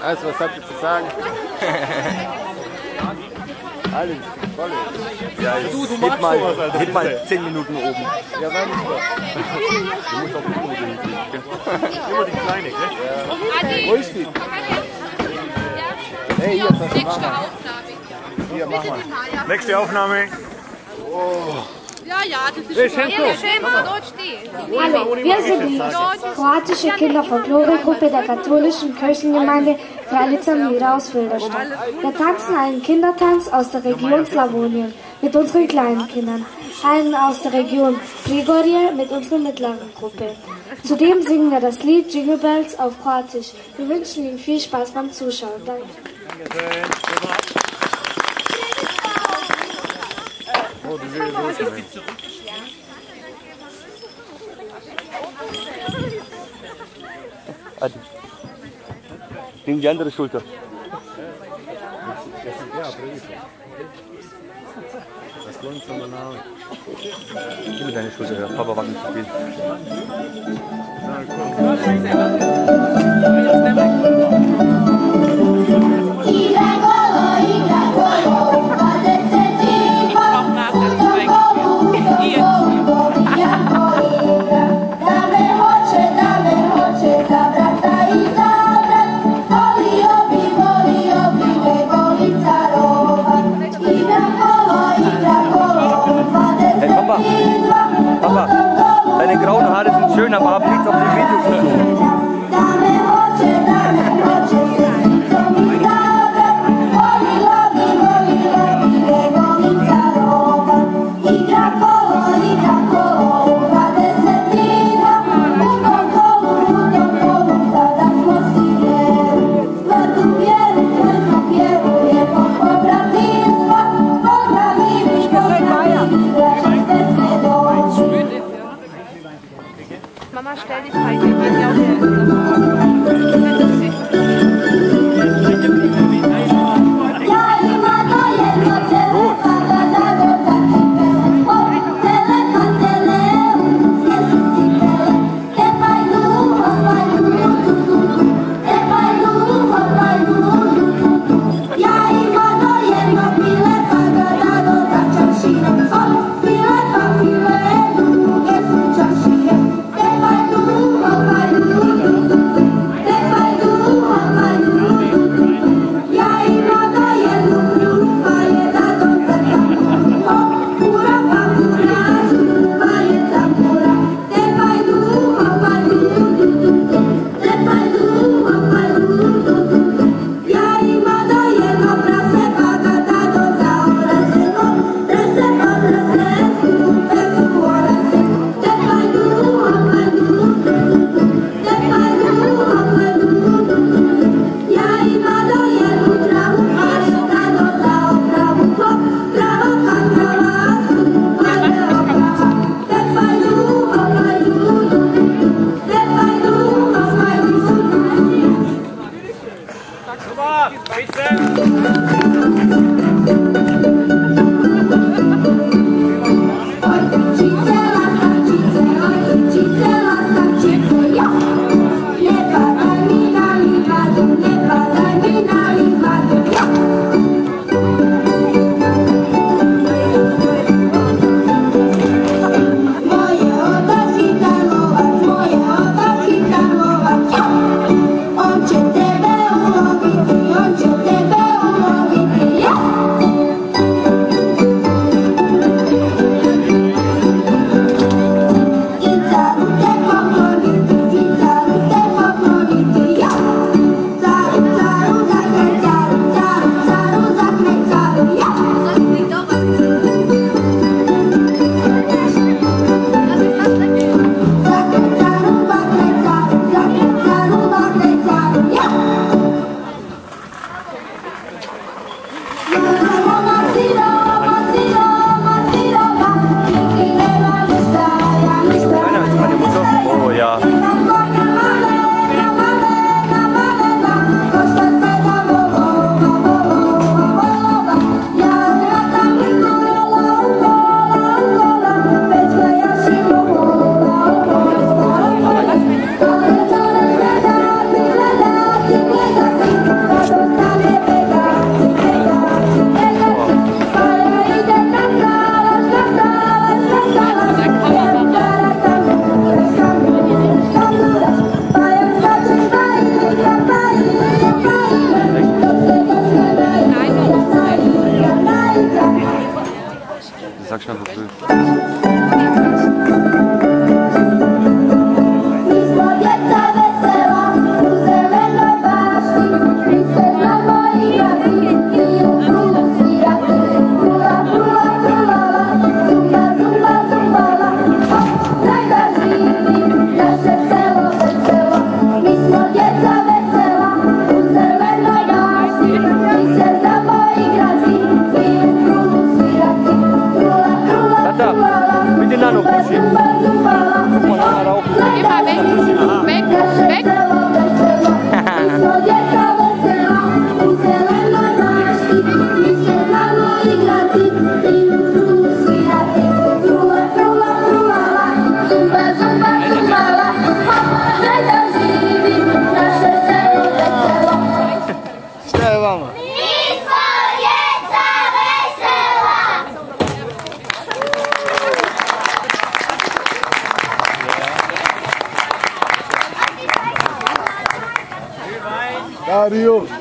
Also, was habt ihr zu sagen? Alles, voll. Ja, du magst sowas, Alter. Heb mal 10 Minuten oben. Ja, wann ist das? Du musst auch die Kugel hinkriegen. Immer die kleine, gell? Wo ist die? Hey, hier, das machen wir. Hier, mach mal. Nächste Aufnahme. Ja, das ist Hallo, wir sind die kroatische Kinderfolklore-Gruppe der katholischen Kirchengemeinde Kraljica Mira aus Filderstadt. Wir tanzen einen Kindertanz aus der Region Slawonien mit unseren kleinen Kindern, einen aus der Region Prigorje mit unserer mittleren Gruppe. Zudem singen wir das Lied Jingle Bells auf Kroatisch. Wir wünschen Ihnen viel Spaß beim Zuschauen. Danke. Oh, die will los. Nimm die andere Schulter. Gib mir deine Schulter her. Papa wackelt zu viel. Papa, deine grauen Haare sind schön, aber haben nichts auf dem Video zu tun. Mama, stell dich rein, wir gehen ja auch On će tebe uloviti, mama. Dario.